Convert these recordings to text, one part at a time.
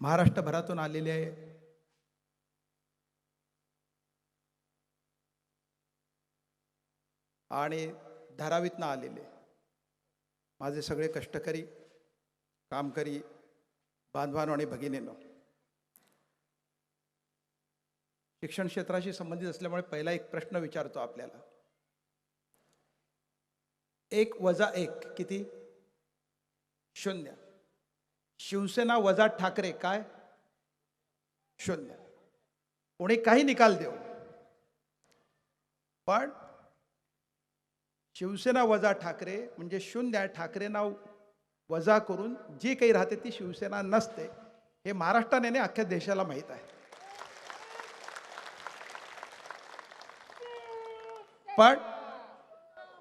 महाराष्ट्रभरातून आलेले आणि धारावीतनं आलेले माझे सगळे कष्टकरी कामकरी बांधवांनो आणि भगिनींनो, शिक्षण क्षेत्राशी संबंधित असल्यामुळे पहिला एक प्रश्न विचारतो आपल्याला. 1 + 1 किती? 0. शिवसेना वजा ठाकरे काय? 0. कोणी काही निकाल देऊ, पण शिवसेना वजा ठाकरे म्हणजे 0. ठाकरेंना वजा करून जी काही राहते ती शिवसेना नसते, हे महाराष्ट्राने नाही अख्ख्या देशाला माहीत आहे.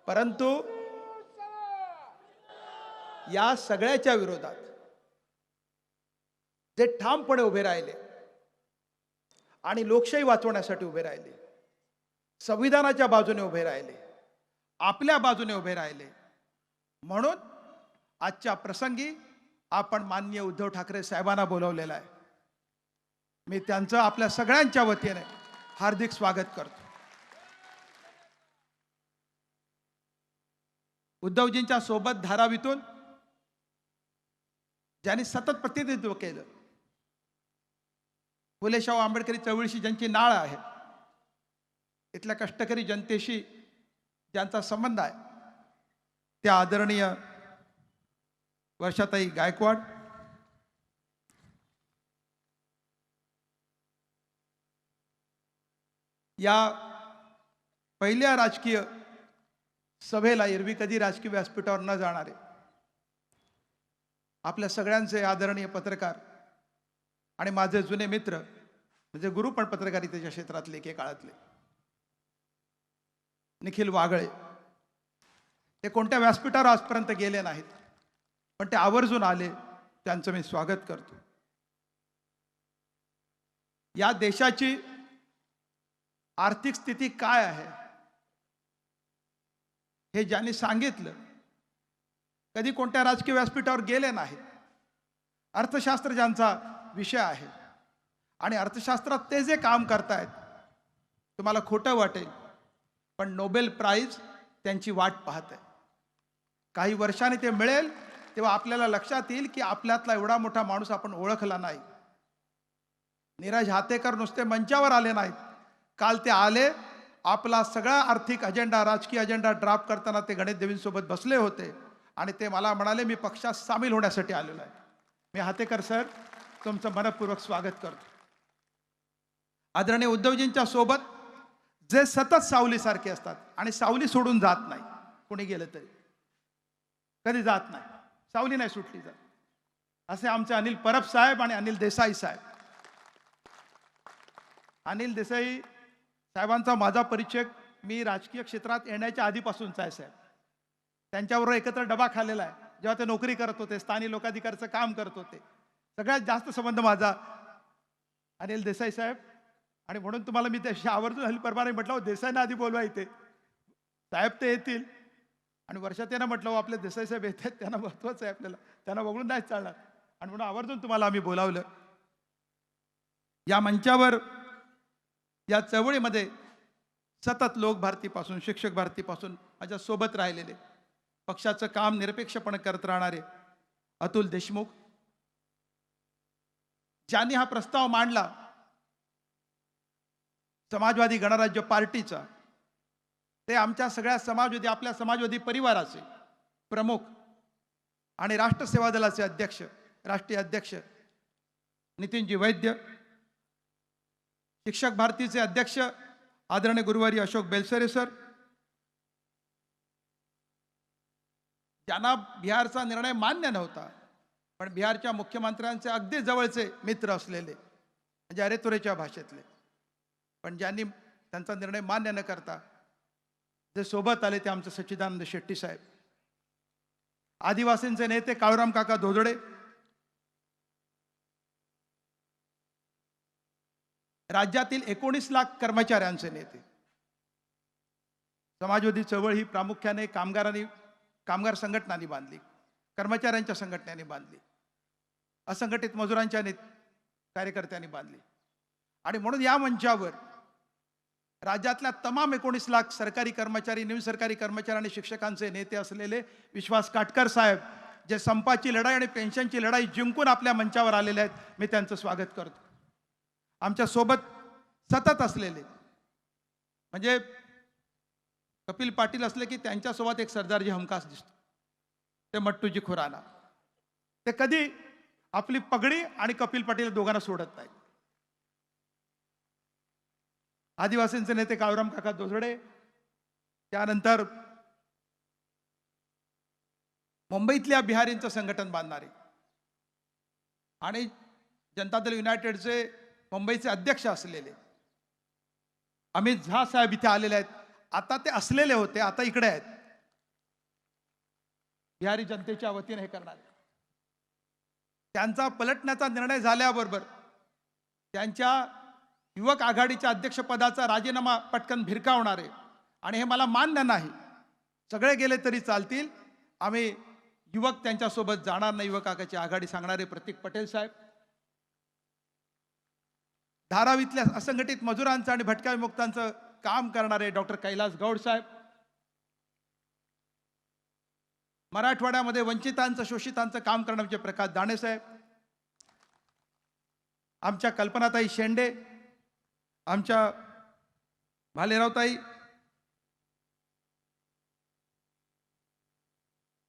परंतु या सगळ्याच्या विरोधात जे ठामपणे उभे राहिले आणि लोकशाही वाचवण्यासाठी उभे राहिले, संविधानाच्या बाजूने उभे राहिले, आपल्या बाजूने उभे राहिले, म्हणून आजच्या प्रसंगी आपण माननीय उद्धव ठाकरे साहेबांना बोलवलेलं आहे. मी त्यांचं आपल्या सगळ्यांच्या वतीने हार्दिक स्वागत करतो. उद्धवजींच्या सोबत धारावीतून ज्यांनी सतत प्रतिनिधित्व केलं, फुले शाहू आंबेडकरी चळवळीशी ज्यांची नाळ आहे, इथल्या कष्टकरी जनतेशी ज्यांचा संबंध आहे, त्या आदरणीय वर्षाताई गायकवाड, या पहिल्या राजकीय सभेला एरवी कधी राजकीय व्यासपीठावर न जाणारे आपल्या सगळ्यांचे आदरणीय पत्रकार आणि माझे जुने मित्र, म्हणजे गुरु पण पत्रकारितेच्या क्षेत्रातले एके काळातले, निखिल वागळे, ते कोणत्या व्यासपीठावर आजपर्यंत गेले नाहीत, पण ते आवर्जून आले, त्यांचं मी स्वागत करतो. या देशाची आर्थिक स्थिती काय आहे हे ज्यांनी सांगितलं, कधी कोणत्या राजकीय व्यासपीठावर गेले नाहीत, अर्थशास्त्र ज्यांचा विषय आहे आणि अर्थशास्त्रात ते जे काम करतायत, तुम्हाला खोटं वाटेल पण नोबेल प्राइज त्यांची वाट पाहत आहे. काही वर्षांनी ते मिळेल तेव्हा आपल्याला लक्षात येईल की आपल्यातला एवढा मोठा माणूस आपण ओळखला नाही. नीरज हातेकर नुसते मंचावर आले नाहीत, काल ते आले, आपला सगळा आर्थिक अजेंडा, राजकीय अजेंडा ड्राफ्ट करताना ते गणेश देवींसोबत बसले होते आणि ते मला म्हणाले, मी पक्षात सामील होण्यासाठी आलेलो आहे. मी हातेकर सर तुमचं मनपूर्वक स्वागत करतो. आदरणीय उद्धवजींच्या सोबत जे सतत सावलीसारखे असतात आणि सावली सोडून जात नाही, कोणी गेलं तरी कधी जात नाही, सावली नाही सुटली जात, असे आमचे अनिल परब साहेब आणि अनिल देसाई साहेब. अनिल देसाई साहेबांचा माझा परिचय मी राजकीय क्षेत्रात येण्याच्या आधीपासूनचा आहे साहेब. त्यांच्याबरोबर एकत्र डबा खाल्लेला आहे जेव्हा ते नोकरी करत होते, स्थानिक लोकाधिकारचं काम करत होते. सगळ्यात जास्त संबंध माझा अनिल देसाई साहेब, आणि म्हणून तुम्हाला मी त्याशी आवर्जून अनिल परबाने म्हटलं, देसाईंना आधी बोलवा इथे, साहेब ते येतील. आणि वर्षात त्यांना म्हटलं, आपले देसाई साहेब येतात, त्यांना महत्त्वाचं आहे, आपल्याला त्यांना बघून नाही चालणार, आणि म्हणून आवर्जून तुम्हाला आम्ही बोलावलं. या मंचावर या चळवळीमध्ये सतत लोक भारतीपासून, शिक्षक भारतीपासून माझ्या सोबत राहिलेले, पक्षाचं काम निरपेक्षपणे करत राहणारे अतुल देशमुख, ज्यांनी हा प्रस्ताव मांडला समाजवादी गणराज्य पार्टीचा, ते आमच्या सगळ्या समाजवादी, आपल्या समाजवादी परिवाराचे प्रमुख आणि राष्ट्र सेवा दलाचे अध्यक्ष, राष्ट्रीय अध्यक्ष नितीनजी वैद्य, शिक्षक भारतीचे अध्यक्ष आदरणीय गुरुवारी अशोक बेलसरे सर, ज्यांना बिहारचा निर्णय मान्य नव्हता, पण बिहारच्या मुख्यमंत्र्यांचे अगदी जवळचे मित्र असलेले, म्हणजे अरेतुरेच्या भाषेतले, पण ज्यांनी त्यांचा निर्णय मान्य न करता जे सोबत आले ते आमचे सच्चिदानंद शेट्टी साहेब, आदिवासींचे नेते काळूराम काका धोदडे, राज्यातील 19 लाख कर्मचाऱ्यांचे नेते. समाजवादी चळवळ ही प्रामुख्याने कामगार संघटनांनी बांधली, कर्मचाऱ्यांच्या संघटनांनी बांधली, असंघटित मजुरांच्या कार्यकर्त्यांनी बांधली. आणि म्हणून या मंचावर राज्यातल्या तमाम 19 लाख सरकारी कर्मचारी, निमसरकारी कर्मचारी आणि शिक्षकांचे नेते असलेले विश्वास काटकर साहेब, जे संपाची लढाई आणि पेन्शनची लढाई जिंकून आपल्या मंचावर आलेले आहेत, मी त्यांचं स्वागत करतो. आमच्या सोबत सतत असलेले म्हणजे कपिल पाटील असले की त्यांच्यासोबत एक सरदारजी हमखास दिसतो, ते मट्टूजी खुराना. ते कधी आपली पगडी आणि कपिल पाटील दोघांना सोडत नाही. आदिवासींचे नेते काळूराम काका दोजडे, त्यानंतर मुंबईतल्या बिहारींचं संघटन बांधणारे आणि जनता दल युनायटेडचे मुंबईचे अध्यक्ष असलेले अमित झा साहेब इथे आलेले आहेत. आता ते असलेले होते, आता इकडे आहेत. बिहारी जनतेच्या वतीने हे करणारे. त्यांचा पलटण्याचा निर्णय झाल्याबरोबर त्यांच्या युवक आघाडीच्या अध्यक्षपदाचा राजीनामा पटकन भिरकावणारे आणि हे मला मान्य नाही. सगळे गेले तरी चालतील, आम्ही युवक त्यांच्यासोबत जाणार नाही, युवक आघाडीची आघाडी सांगणारे प्रतीक पटेल साहेब. धारावीतल्या असंघटित मजुरांचं आणि भटक्या विमुक्तांचं काम करणारे डॉक्टर कैलास गौड साहेब. मराठवाड्यामध्ये वंचितांचं शोषितांचं काम करणारे प्रकाश दाणे साहेब. आमच्या कल्पनाताई शेंडे, आमच्या भालेरावताई,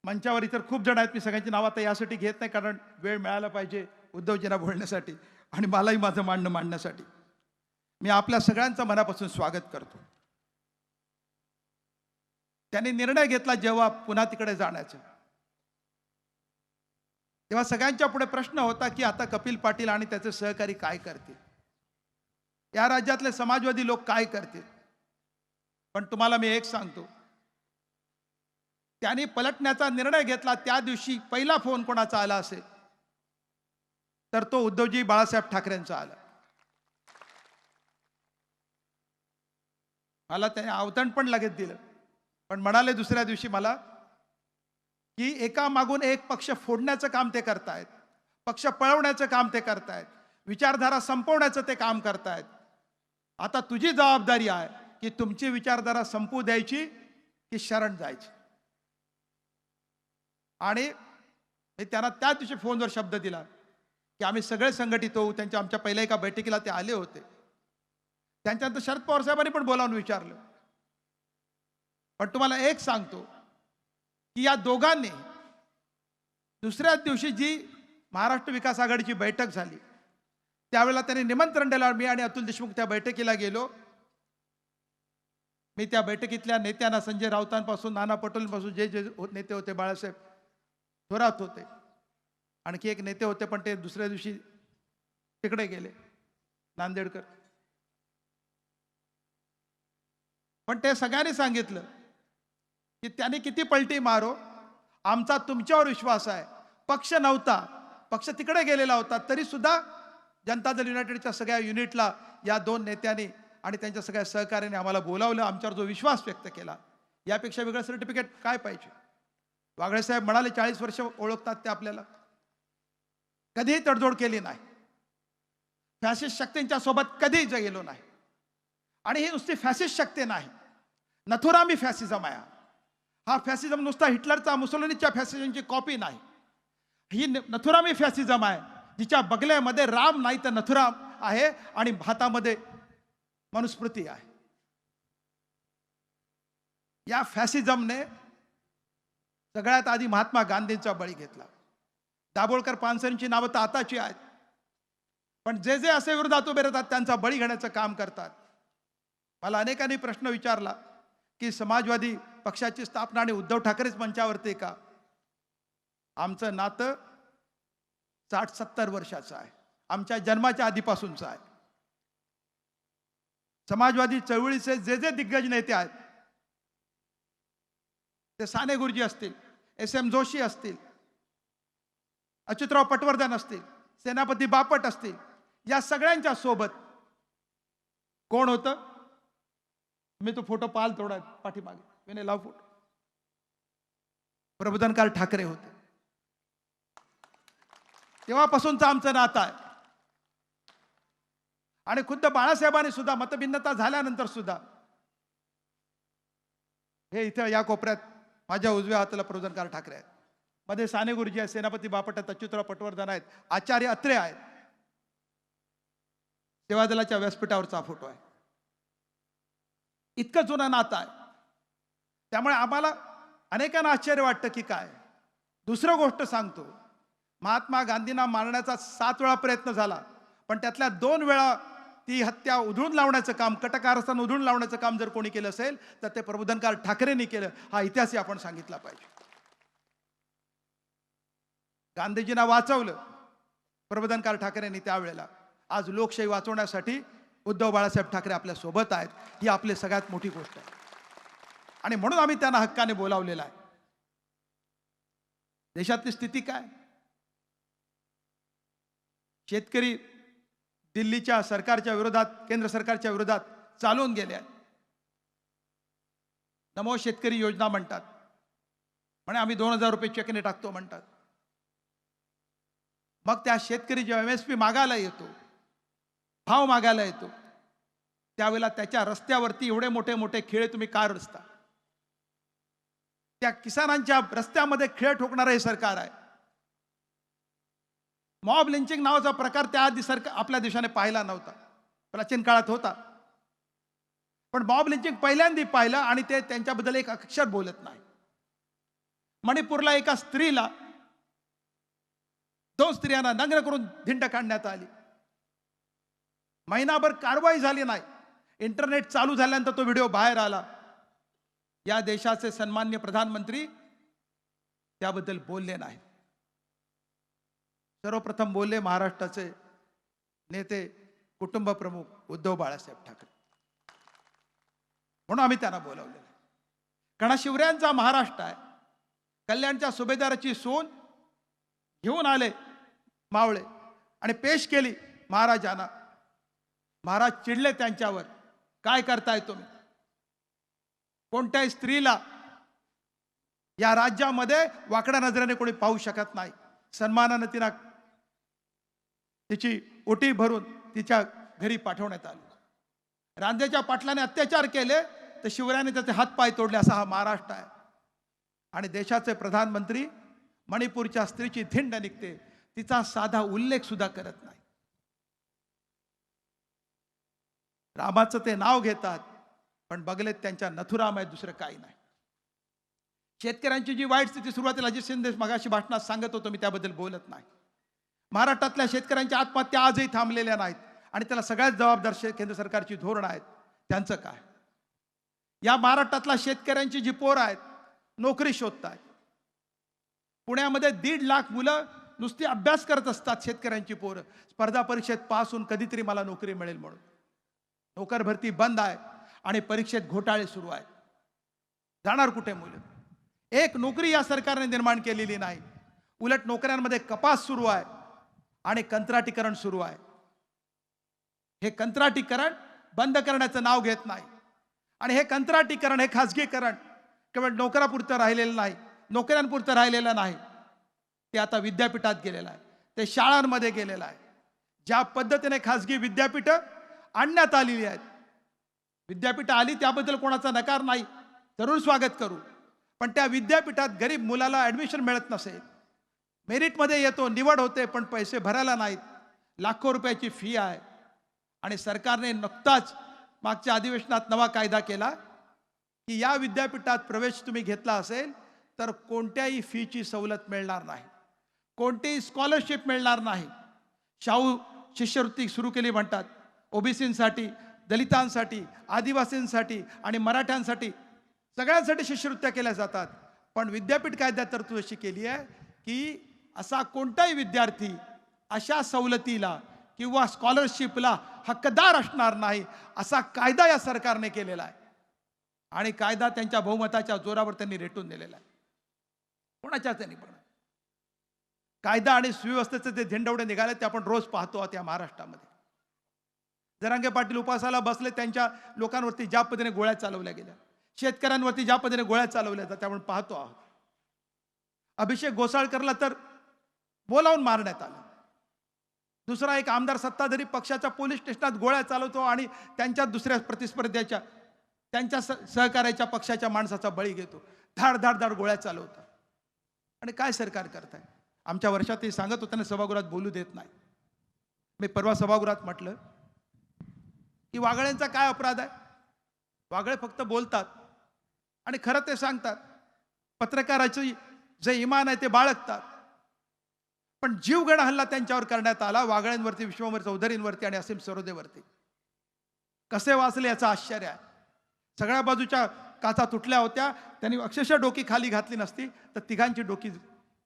मंचावर इतर खूप जण आहेत. मी सगळ्यांची नावं आता यासाठी घेत नाही, कारण वेळ मिळाला पाहिजे उद्धवजींना बोलण्यासाठी आणि मलाही माझं मांडणं मांडण्यासाठी. मी आपल्या सगळ्यांचं मनापासून स्वागत करतो. त्यांनी निर्णय घेतला जेव्हा पुन्हा तिकडे जाण्याचा, तेव्हा सगळ्यांच्या पुढे प्रश्न होता की आता कपिल पाटील आणि त्याचे सहकारी काय करतील, या राज्यातले समाजवादी लोक काय करतील. पण तुम्हाला मी एक सांगतो, त्यांनी पलटण्याचा निर्णय घेतला त्या दिवशी पहिला फोन कोणाचा आला असेल तर तो उद्धवजी बाळासाहेब ठाकरेंचा आला. मला त्याने अवतरण पण लगेच दिलं, पण म्हणाले दुसऱ्या दिवशी मला की एका मागून एक पक्ष फोडण्याचं काम ते करतायत, पक्ष पळवण्याचं काम ते करतायत, विचारधारा संपवण्याचं ते काम करतायत. आता तुझी जबाबदारी आहे की तुमची विचारधारा संपू द्यायची की शरण जायची. आणि मी त्यांना त्या दिवशी फोनवर शब्द दिला की आम्ही सगळे संघटित होऊ. आमच्या पहिल्या एका बैठकीला ते आले होते. त्यांच्यानंतर शरद पवार साहेबांनी पण बोलावून विचारलं. पण तुम्हाला एक सांगतो की या दोघांनी दुसऱ्याच दिवशी जी महाराष्ट्र विकास आघाडीची बैठक झाली त्यावेळेला त्यांनी निमंत्रण दिलं. मी आणि अतुल देशमुख त्या बैठकीला गेलो. मी त्या बैठकीतल्या नेत्यांना, संजय राऊतांपासून नाना पटोलेंपासून जे जे नेते होते, बाळासाहेब थोरात होते, आणखी एक नेते होते पण ते दुसऱ्या दिवशी तिकडे गेले, नांदेडकर. पण ते सगळ्यांनी सांगितलं की त्यांनी किती पलटी मारो, आमचा तुमच्यावर विश्वास आहे. पक्ष नव्हता, पक्ष तिकडे गेलेला होता, तरी सुद्धा जनता दल युनायटेडच्या सगळ्या युनिटला या दोन नेत्यांनी आणि त्यांच्या सगळ्या सहकार्याने आम्हाला बोलावलं, आमच्यावर जो विश्वास व्यक्त केला, यापेक्षा वेगळं सर्टिफिकेट काय पाहिजे. वागळे साहेब म्हणाले 40 वर्ष ओळखतात ते आपल्याला, कधीही तडजोड केली नाही, फॅसिस्ट शक्तींच्या सोबत कधीही गेलो नाही. आणि ही नुसती फॅसिस्ट शक्ती नाही, नथुरामी फॅसिझम आहे. हा फॅसिझम नुसता हिटलरचा, मुसोलिनीच्या फॅसिझमची कॉपी नाही. ही नथुरामी फॅसिझम आहे, जिच्या बगल्यामध्ये राम नाही तर नथुराम आहे आणि भातामध्ये मनुस्मृती आहे. या फॅसिझमने सगळ्यात आधी महात्मा गांधींचा बळी घेतला. दाभोळकर, पानसरेंची नावं तर आताची आहेत, पण जे जे असे विरोधात उभे राहतात त्यांचा बळी घेण्याचं काम करतात. मला अनेकांनी प्रश्न विचारला की समाजवादी पक्षाची स्थापना आणि उद्धव ठाकरेच मंचावरती का. आमचं नातं 60-70 वर्षाचं आहे, आमच्या जन्माच्या आधीपासूनचं आहे. समाजवादी चळवळीचे जे जे दिग्गज नेते आहेत, ते साने गुरुजी असतील, SM जोशी असतील, अच्युतराव पटवर्धन असतील, सेनापती बापट असतील, या सगळ्यांच्या सोबत कोण होतं. मी तो फोटो पाल थोडा पाठीमागे, मी लाव फोटो. प्रबोधनकार ठाकरे होते. तेव्हापासूनचं आमचं नातं आहे. आणि खुद्द बाळासाहेबांनी सुद्धा मतभिन्नता झाल्यानंतर सुद्धा हे इथं या कोपऱ्यात माझ्या उजव्या हाताला प्रबोधनकार ठाकरे आहेत, मध्ये साने गुरुजी आहेत, सेनापती बापट आहेत, अच्युतराव पटवर्धन आहेत, आचार्य अत्रे आहेत, सेवा दलाच्या व्यासपीठावरचा फोटो आहे. इतकं जुनं नातं आहे. त्यामुळे आम्हाला अनेकांना आश्चर्य वाटतं की काय. दुसरं गोष्ट सांगतो, महात्मा गांधींना मारण्याचा 7 वेळा प्रयत्न झाला, पण त्यातल्या 2 वेळा ती हत्या उधळून लावण्याचं काम, कटकारस्थान उधळून लावण्याचं काम जर कोणी केलं असेल तर ते प्रबोधनकार ठाकरेंनी केलं. हा इतिहासही आपण सांगितला पाहिजे. गांधीजींना वाचवलं प्रबोधनकार ठाकरेंनी त्यावेळेला. आज लोकशाही वाचवण्यासाठी उद्धव बाळासाहेब ठाकरे आपल्या सोबत आहेत. ही आपली सगळ्यात मोठी गोष्ट आहे आणि म्हणून आम्ही त्यांना हक्काने बोलावलेलं आहे. देशातली स्थिती काय, शेतकरी दिल्लीच्या सरकारच्या विरोधात, केंद्र सरकारच्या विरोधात चालून गेले आहेत. नमो शेतकरी योजना म्हणतात, म्हणे आम्ही 2000 रुपये चेकने टाकतो म्हणतात. मग त्या शेतकरी जेव्हा MSP मागायला येतो, भाव मागायला येतो, त्यावेळेला त्याच्या रस्त्यावरती एवढे मोठे मोठे खिळे तुम्ही का रचता? त्या किसानांच्या रस्त्यामध्ये खिळे ठोकणारं हे सरकार आहे. मॉब लिंचिंग नावाचा प्रकार त्याआधी आपल्या देशाने पाहिला नव्हता. प्राचीन काळात होता, पण मॉब लिंचिंग पहिल्यांदा पाहिलं आणि ते त्यांच्याबद्दल एक अक्षर बोलत नाही. मणिपूरला एका स्त्रीला, 2 स्त्रियांना नग्न करून धिंड काढण्यात आली. महिनाभर कारवाई झाली नाही. इंटरनेट चालू झाल्यानंतर तो व्हिडिओ बाहेर आला. या देशाचे सन्माननीय प्रधानमंत्री त्याबद्दल बोलले नाही. सर्वप्रथम बोलले महाराष्ट्राचे नेते, कुटुंब प्रमुख उद्धव बाळासाहेब ठाकरे. म्हणून आम्ही त्यांना बोलावलेलं आहे. कारण शिवरायांचा महाराष्ट्र आहे. कल्याणच्या सुभेदाराची सून घेऊन आले मावळे आणि पेश केली महाराजांना. महाराज चिडले त्यांच्यावर, काय करताय तुम्ही? कोणत्याही स्त्रीला या राज्यामध्ये वाकड्या नजरेने कोणी पाहू शकत नाही. सन्मानाने तिला तिची ओटी भरून तिच्या घरी पाठवण्यात आले. रांदेच्या पाटलाने अत्याचार केले तर शिवरायाने त्याचे हातपाय तोडले. असा हा महाराष्ट्र आहे. आणि देशाचे प्रधानमंत्री मणिपूरच्या स्त्रीची धिंड निघते, तिचा साधा उल्लेख सुद्धा करत नाही. रामाचं ते नाव घेतात, पण बगलेत त्यांच्या नथुराम आहे, दुसरं काही नाही. शेतकऱ्यांची जी वाईट स्थिती सुरुवातीला अजित शिंदे मगाशी भाषणात सांगत होतो मी, त्याबद्दल बोलत नाही. महाराष्ट्रातल्या शेतकऱ्यांच्या आत्महत्या आजही थांबलेल्या नाहीत आणि त्याला सगळ्यात जबाबदार केंद्र सरकारची धोरण आहेत. त्यांचं काय? या महाराष्ट्रातल्या शेतकऱ्यांची जी पोरं आहेत नोकरी शोधतायत. पुण्यामध्ये 1.5 लाख मुलं नुसती अभ्यास करत असतात. शेतकऱ्यांची पोरं स्पर्धा परीक्षेत पास होऊन कधीतरी मला नोकरी मिळेल म्हणून. नोकर भरती बंद आहे आणि परीक्षेत घोटाळे सुरू आहेत. जाणार कुठे मुलं? एक नोकरी या सरकारने निर्माण केलेली नाही. उलट नोकऱ्यांमध्ये कपात सुरू आहे आणि कंत्राटीकरण सुरू आहे. हे कंत्राटीकरण बंद करण्याचं नाव घेत नाही. आणि हे कंत्राटीकरण, हे खाजगीकरण केवळ नोकरापुरतं राहिलेलं नाही, नोकऱ्यांपुरतं राहिलेलं नाही. ते आता विद्यापीठात गेलेलं आहे, ते शाळांमध्ये गेलेलं आहे. ज्या पद्धतीने खाजगी विद्यापीठं आणण्यात आलेली आहेत, विद्यापीठं आली त्याबद्दल कोणाचा नकार नाही, जरूर स्वागत करू. पण त्या विद्यापीठात गरीब मुलाला ॲडमिशन मिळत नसेल, मेरिटमध्ये येतो, निवड होते, पण पैसे भरायला नाहीत. लाखो रुपयाची फी आहे. आणि सरकारने नुकताच मागच्या अधिवेशनात नवा कायदा केला की या विद्यापीठात प्रवेश तुम्ही घेतला असेल तर कोणत्याही फीची सवलत मिळणार नाही, कोणतीही स्कॉलरशिप मिळणार नाही. शाहू शिष्यवृत्ती सुरू केली म्हणतात. ओबीसींसाठी, दलितांसाठी, आदिवासींसाठी आणि मराठ्यांसाठी सगळ्यांसाठी शिष्यवृत्त्या केल्या जातात. पण विद्यापीठ कायद्यात तरतूद अशी केली आहे की असा कोणताही विद्यार्थी अशा सवलतीला किंवा स्कॉलरशिपला हक्कदार असणार नाही, असा कायदा या सरकारने केलेला आहे. आणि कायदा त्यांच्या बहुमताच्या जोरावर त्यांनी रेटून दिलेला आहे. कोणाच्या त्यांनी पण कायदा आणि सुव्यवस्थेचे जे झेंडवडे निघाले ते आपण रोज पाहतो आहोत या महाराष्ट्रामध्ये. जरांगे पाटील उपासाला बसले, त्यांच्या लोकांवरती ज्या पद्धतीने गोळ्या चालवल्या गेल्या, शेतकऱ्यांवरती ज्या पद्धतीने गोळ्या चालवल्या जातात आपण पाहतो आहोत. अभिषेक घोसाळकरला तर बोलावून मारण्यात आलं. दुसरा एक आमदार सत्ताधारी पक्षाच्या पोलीस स्टेशनात गोळ्या चालवतो आणि त्यांच्या दुसऱ्या प्रतिस्पर्ध्याच्या त्यांच्या सहकार्याच्या पक्षाच्या माणसाचा बळी घेतो, धाड धाड धाड गोळ्या चालवतात. आणि काय सरकार करताय? आमच्या वर्षात ते सांगत होत्याने सभागृहात बोलू देत नाही. मी परवा सभागृहात म्हटलं की वागळ्यांचा काय अपराध आहे? वागळे फक्त बोलतात आणि खरं ते सांगतात. पत्रकाराची जे इमान आहे ते बाळगतात. पण जीवघेणा हल्ला त्यांच्यावर करण्यात आला, वागळ्यांवरती, विश्वंभर चौधरींवरती आणि असीम सरोदेवरती. कसे वाचले याचं आश्चर्य आहे. सगळ्या बाजूच्या काचा तुटल्या होत्या, त्यांनी अक्षरशः डोकी खाली घातली नसती तर तिघांची डोकी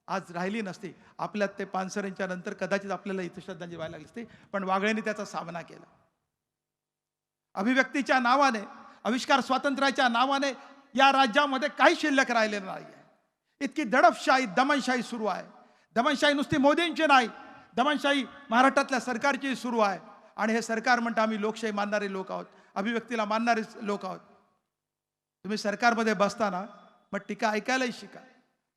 आज राहिली नसती. आपल्यात ते पानसरेंच्या नंतर कदाचित आपल्याला इथं श्रद्धांजली व्हायला लागली असती, पण वागळ्यांनी त्याचा सामना केला. अभिव्यक्तीच्या नावाने, आविष्कार स्वातंत्र्याच्या नावाने या राज्यामध्ये काही शिल्लक राहिलेलं नाही आहे. इतकी दडपशाही, दमनशाही सुरू आहे. दमनशाही नुसती मोदींची नाही, दमनशाही महाराष्ट्रातल्या सरकारची सुरू आहे. आणि हे सरकार म्हणतं आम्ही लोकशाही मानणारे लोक आहोत, अभिव्यक्तीला मानणारे लोक आहोत. तुम्ही सरकारमध्ये बसताना मग टीका ऐकायलाही शिका.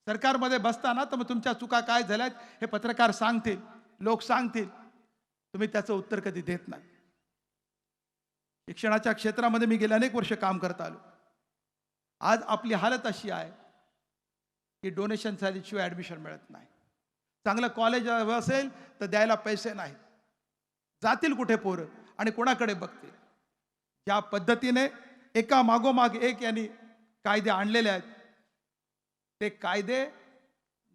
सरकारमध्ये बसताना तर मग तुमच्या चुका काय झाल्यात हे पत्रकार सांगतील, लोक सांगतील, तुम्ही त्याचं उत्तर कधी देत नाही. शिक्षणाच्या क्षेत्रामध्ये मी गेले अनेक वर्ष काम करत आलो. आज आपली हालत अशी आहे की डोनेशन झाल्याशिवाय ॲडमिशन मिळत नाही. चांगलं कॉलेज असेल तर द्यायला पैसे नाहीत. जातील कुठे पोरं आणि कोणाकडे बघतील? ज्या पद्धतीने एका मागोमाग एक यांनी कायदे आणलेले आहेत, ते कायदे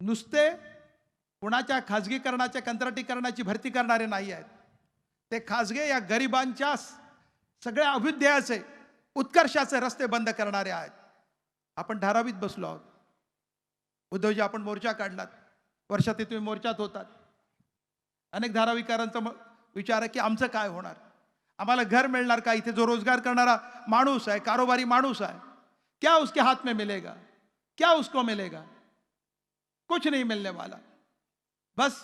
नुसते कुणाच्या खाजगीकरणाच्या, कंत्राटीकरणाची भरती करणारे नाही आहेत. ते खाजगी या गरिबांच्या सगळ्या अभ्युदयाचे, उत्कर्षाचे रस्ते बंद करणारे आहेत. आपण धारावीत बसलो आहोत. उद्धवजी, आपण मोर्चा काढलात, वर्षात तुम्ही मोर्चात होतात. अनेक धारावीकरांचा विचार आहे की आमचं काय होणार, आम्हाला घर मिळणार का? इथे जो रोजगार करणारा माणूस आहे, कारोबारी माणूस आहे, क्या उसके हाथ में मिलेगा? क्या उसको मिलेगा? कुछ नहीं मिलने वाला. बस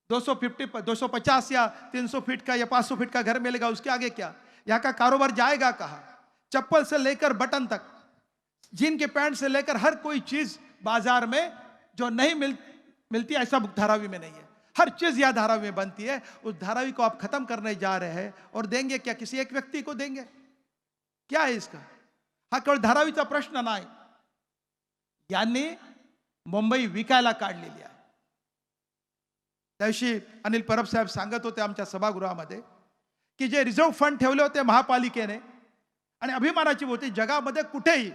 250 या 300 फीट का या 500 फीट का घर मिलेगा, उसके आगे क्या? यहाँ का कारोबार जाएगा कहाँ? चप्पल से लेकर बटन तक, जीन के पैंट से लेकर हर कोई चीज बाजार में जो नहीं मिलती, ऐसा धारावी में नहीं है. हर चीज यह धारावी में बनती है. उस धारावी को आप खत्म करने जा रहे हैं और देंगे क्या? किसी एक व्यक्ति को देंगे? क्या है इसका? हा केवळ धारावीचा प्रश्न नाही. यांनी मुंबई विकायला काढलेली आहे. त्याविषयी अनिल परब साहेब सांगत होते आमच्या सभागृहामध्ये की जे रिझर्व्ह फंड ठेवले होते महापालिकेने, आणि अभिमानाची होती, जगामध्ये कुठेही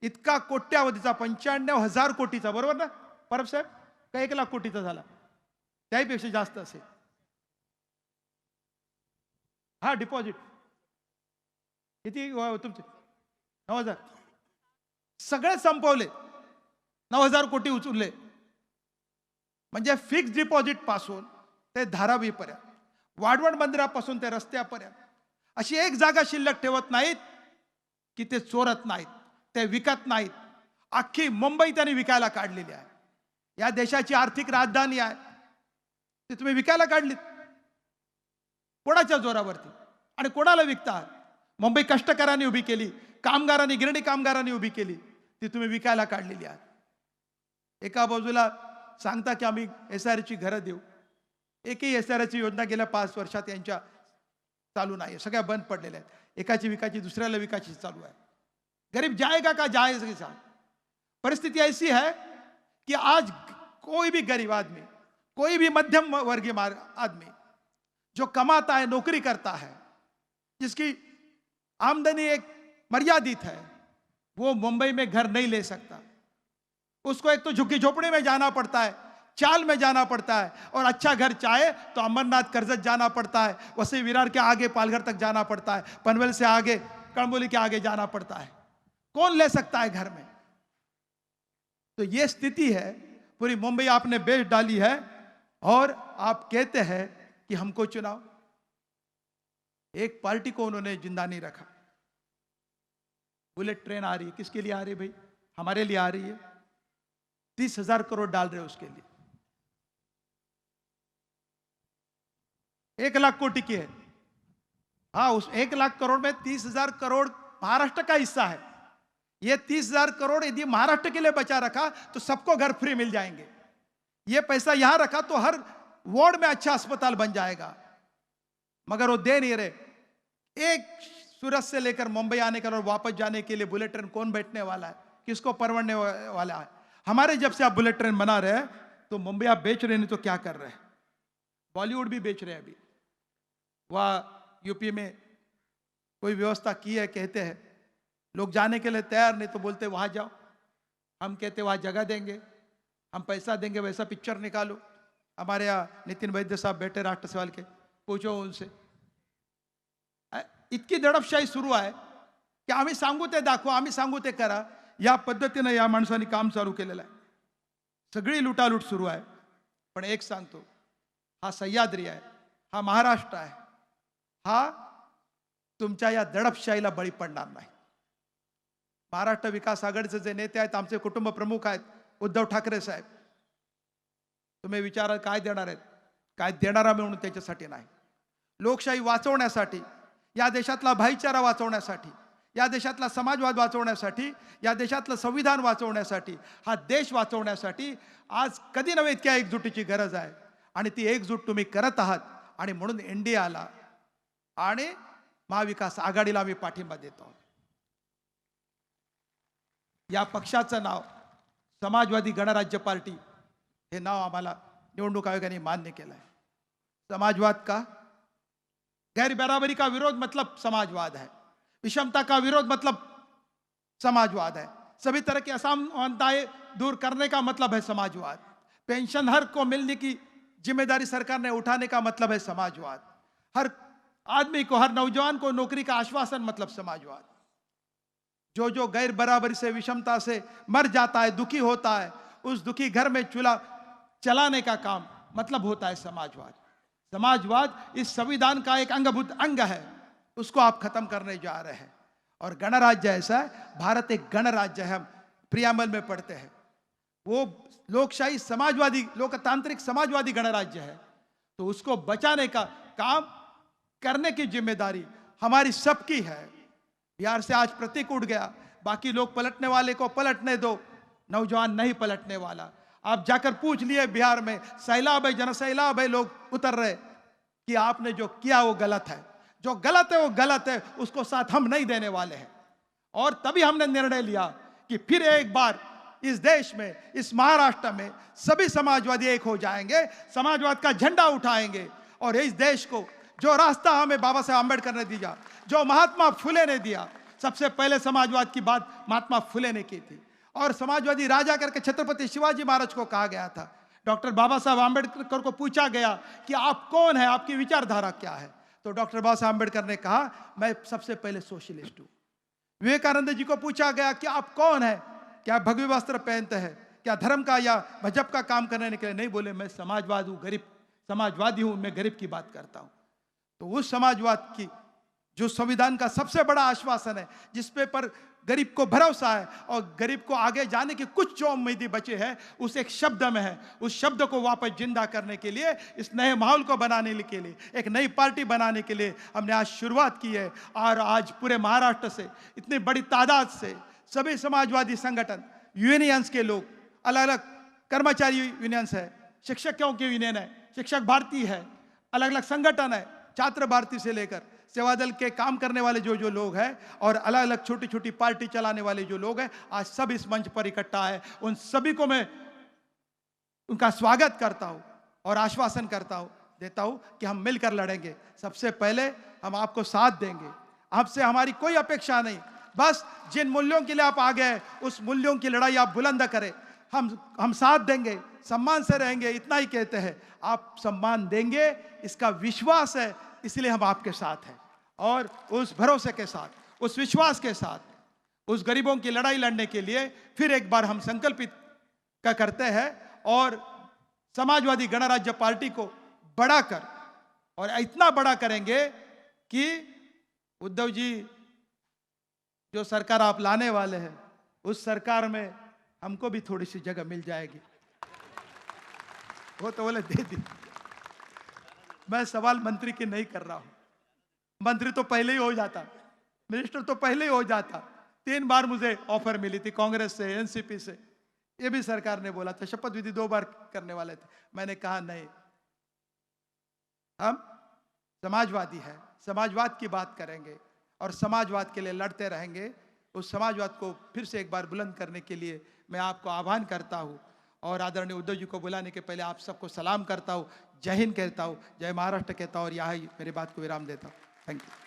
इतका कोट्यावधीचा 95,000 कोटीचा, बरोबर ना परब साहेब? का 1 लाख कोटीचा झाला? त्याहीपेक्षा जास्त असेल. हा डिपॉझिट किती तुमचे? 9,000. सगळे संपवले, 9,000 कोटी उचलले. म्हणजे फिक्स डिपॉझिट पासून ते धारावीपर्यंत, वाढवण बंदरापासून ते रस्त्यापर्यंत अशी एक जागा शिल्लक ठेवत नाहीत की ते चोरत नाहीत, ते विकत नाहीत. अख्खी मुंबई त्यांनी विकायला काढलेली आहे. या देशाची आर्थिक राजधानी आहे, ती तुम्ही विकायला काढलीत. कोणाच्या जोरावरती आणि कोणाला विकता? मुंबई कष्टकऱ्यांनी उभी केली, कामगारांनी, गिरणी कामगारांनी उभी केली, ती तुम्ही विकायला काढलेली आहे. एका बाजूला सांगता की आम्ही SRची घरं देऊ. एकही SRची योजना गेल्या 5 वर्षात यांच्या चालू नाही, सगळ्या बंद पडलेल्या आहेत. एकाची विकायची, दुसऱ्याला विकायची चालू आहे. गरीब जाएगा का? जाएगा. परिस्थिति ऐसी है कि आज कोई भी गरीब आदमी, कोई भी मध्यम वर्गीय आदमी जो कमाता है, नौकरी करता है, जिसकी आमदनी एक मर्यादित है, वो मुंबई में घर नहीं ले सकता. उसको एक तो झुग्गी झोपड़ी में जाना पड़ता है, चाल में जाना पड़ता है, और अच्छा घर चाहे तो अमरनाथ कर्जत जाना पड़ता है, वसई विरार के आगे पालघर तक जाना पड़ता है, पनवेल से आगे कणबोली के आगे जाना पड़ता है. कौन ले सकता है घर में? तो ये स्थिति है. पूरी मुंबई आपने बेच डाली है और आप कहते हैं कि हमको चुनाव. एक पार्टी को उन्होंने जिंदा नहीं रखा. बुलेट ट्रेन आ रही है, किसके लिए आ रही है भाई? हमारे लिए आ रही है. 30,000 करोड़ डाल रहे हो उसके लिए. 1 लाख कोटी की है. हाँ, उस 1 लाख करोड़ में 30,000 करोड़ महाराष्ट्र का हिस्सा है. ये 30,000 करोड़ यदि महाराष्ट्र के लिए बचा रखा तो सबको घर फ्री मिल जाएंगे. ये पैसा यहां रखा तो हर वार्ड में अच्छा अस्पताल बन जाएगा, मगर वो दे नहीं रहे। एक सूरत से लेकर मुंबई आने का और वापस जाने के लिए बुलेट ट्रेन कौन बैठने वाला है, किसको परवड़ने वाला है? हमारे जब से आप बुलेट ट्रेन बना रहे हैं तो मुंबई आप बेच रहे नहीं तो क्या कर रहे हैं? बॉलीवुड भी बेच रहे हैं। अभी वह यूपी में कोई व्यवस्था की है, कहते हैं लोग जाने के लिए तैयार नहीं तो बोलते वहां जाओ। हम कहते वहां जगह देंगे, हम पैसा देंगे, वैसा पिक्चर निकालो। हमारे यहाँ नितिन वैद्य साहब बैठे राष्ट्र सवाल के, पूछो उनसे। इतकी दडपशाही सुरू आहे की आम्ही सांगू ते दाखवा, आम्ही सांगू ते करा, या पद्धतीने या माणसांनी काम चालू केलेलं आहे। सगळी लुटालूट सुरू आहे। पण एक सांगतो, हा सह्याद्री आहे, हा महाराष्ट्र आहे, हा तुमच्या या दडपशाहीला बळी पडणार नाही। महाराष्ट्र विकास आघाडीचे जे नेते आहेत, आमचे कुटुंब प्रमुख आहेत उद्धव ठाकरे साहेब, तुम्ही विचाराल काय देणार आहेत, काय देणारा म्हणून त्याच्यासाठी नाही, लोकशाही वाचवण्यासाठी, या देशातला भाईचारा वाचवण्यासाठी, या देशातला समाजवाद वाचवण्यासाठी, या देशातलं संविधान वाचवण्यासाठी, हा देश वाचवण्यासाठी आज कधी नव्हे इतक्या एकजुटीची गरज आहे। आणि ती एकजूट तुम्ही करत आहात आणि म्हणून एनडीए आला आणि महाविकास आघाडीला आम्ही पाठिंबा देतो। या पक्षाचं नाव समाजवादी गणराज्य पार्टी हे नाव आम्हाला निवडणूक आयोगाने मान्य केलं आहे। समाजवाद का, गैर बराबरी का विरोध मतलब समाजवाद है, विषमता का विरोध मतलब समाजवाद है, सभी तरह की असमानताएं दूर करने का मतलब है समाजवाद, पेंशन हर को मिलने की जिम्मेदारी सरकार ने उठाने का मतलब है समाजवाद, हर आदमी को, हर नौजवान को नौकरी का आश्वासन मतलब समाजवाद। जो जो गैर बराबरी से, विषमता से मर जाता है, दुखी होता है, उस दुखी घर में चूल्हा चलाने का काम मतलब होता है समाजवाद। समाजवाद इस संविधान का एक अंगभूत अंग है, उसको आप खत्म करने जा रहे हैं। और गणराज्य ऐसा है, भारत एक गणराज्य है, हम प्रियामल में पढ़ते हैं, वो लोकशाही समाजवादी, लोकतांत्रिक समाजवादी गणराज्य है। तो उसको बचाने का काम करने की जिम्मेदारी हमारी सबकी है। बिहार से आज प्रतीक उठ गया, बाकी लोग पलटने वाले को पलटने दो, नौजवान नहीं पलटने वाला। आप जाकर पूछ लिए बिहार में, सैलाब है, जनसैलाब है, लोग उतर रहे कि आपने जो किया वो गलत है, जो गलत है वो गलत है, उसको साथ हम नहीं देने वाले हैं। और तभी हमने निर्णय लिया कि फिर एक बार इस देश में, इस महाराष्ट्र में सभी समाजवादी एक हो जाएंगे, समाजवाद का झंडा उठाएंगे और इस देश को जो रास्ता हमें बाबा साहब आंबेडकर ने दिया, जो महात्मा फुले ने दिया, सबसे पहले समाजवाद की बात महात्मा फुले ने की थी और समाजवादी राजा करके छत्रपति शिवाजी महाराज को कहा गया था। डॉक्टर बाबा साहब आंबेडकर को पूछा गया कि आप कौन है, आपकी विचारधारा क्या है, तो डॉक्टर बाबा साहब आंबेडकर ने कहा मैं सबसे पहले सोशलिस्ट हूं। विवेकानंद जी को पूछा गया कि आप कौन है, क्या भगवी वस्त्र पहनते हैं, क्या धर्म का या मजहब का काम करने के लिए, नहीं, बोले मैं समाजवाद हूं, गरीब समाजवादी हूं, मैं गरीब की बात करता हूं। तो उस समाजवाद की जो संविधान का सबसे बड़ा आश्वासन है, जिसपे पर गरीब को भरोसा है और गरीब को आगे जाने की कुछ जो उम्मीदें बचे हैं, उस एक शब्द में है। उस शब्द को वापस जिंदा करने के लिए, इस नए माहौल को बनाने के लिए, एक नई पार्टी बनाने के लिए हमने आज शुरुआत की है। और आज पूरे महाराष्ट्र से इतनी बड़ी तादाद से सभी समाजवादी संगठन, यूनियंस के लोग, अलग अलग कर्मचारी यूनियंस है, शिक्षकों की यूनियन है, शिक्षक भारती है, अलग अलग संगठन है, छात्र भारती से लेकर सेवादल के काम करने वाले जो जो लोग हैं और अलग अलग छोटी छोटी पार्टी चलाने वाले जो लोग हैं, आज सब इस मंच पर इकट्ठा है। उन सभी को मैं उनका स्वागत करता हूं और आश्वासन देता हूं कि हम मिलकर लड़ेंगे। सबसे पहले हम आपको साथ देंगे, आपसे हमारी कोई अपेक्षा नहीं, बस जिन मूल्यों के लिए आप आ गए उस मूल्यों की लड़ाई आप बुलंद करें। हम साथ देंगे, सम्मान से रहेंगे, इतना ही कहते हैं। आप सम्मान देंगे इसका विश्वास है, इसलिए हम आपके साथ हैं। और उस भरोसे के साथ, उस विश्वास के साथ, उस गरीबों की लड़ाई लड़ने के लिए फिर एक बार हम संकल्पित करते हैं और समाजवादी गणराज्य पार्टी को बड़ा कर, और इतना बड़ा करेंगे कि उद्धव जी जो सरकार आप लाने वाले हैं, उस सरकार में हमको भी थोड़ी सी जगह मिल जाएगी। वो तो बोले दे दी। मैं सवाल मंत्री की नहीं कर रहा हूं, मंत्री तो पहले ही हो जाता, मिनिस्टर तो पहले ही हो जाता। 3 बार मुझे ऑफर मिली थी कांग्रेस से, एनसीपी से, ये भी सरकार ने बोला था, शपथ विधि 2 बार करने वाले थे। मैंने कहा नहीं, हम समाजवादी हैं, समाजवाद की बात करेंगे और समाजवाद के लिए लड़ते रहेंगे। उस समाजवाद को फिर से एक बार बुलंद करने के लिए मैं आपको आह्वान करता हूँ और आदरणीय उद्धव जी को बुलाने के पहले आप सबको सलाम करता हूँ, जय हिंद कहता हूँ, जय महाराष्ट्र कहता हूँ और यहाँ ही मेरी बात को विराम देता हूँ। Thank you.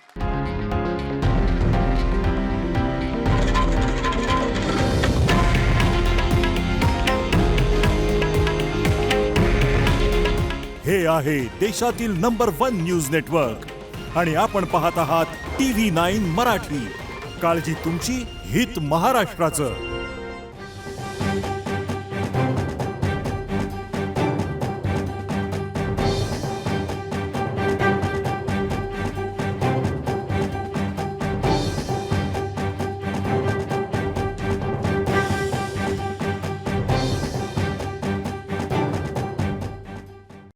हे आहे देशातील नंबर 1 न्यूज नेटवर्क आणि आपण पाहत आहात TV9 मराठी। काळजी तुमची, हित महाराष्ट्राचं।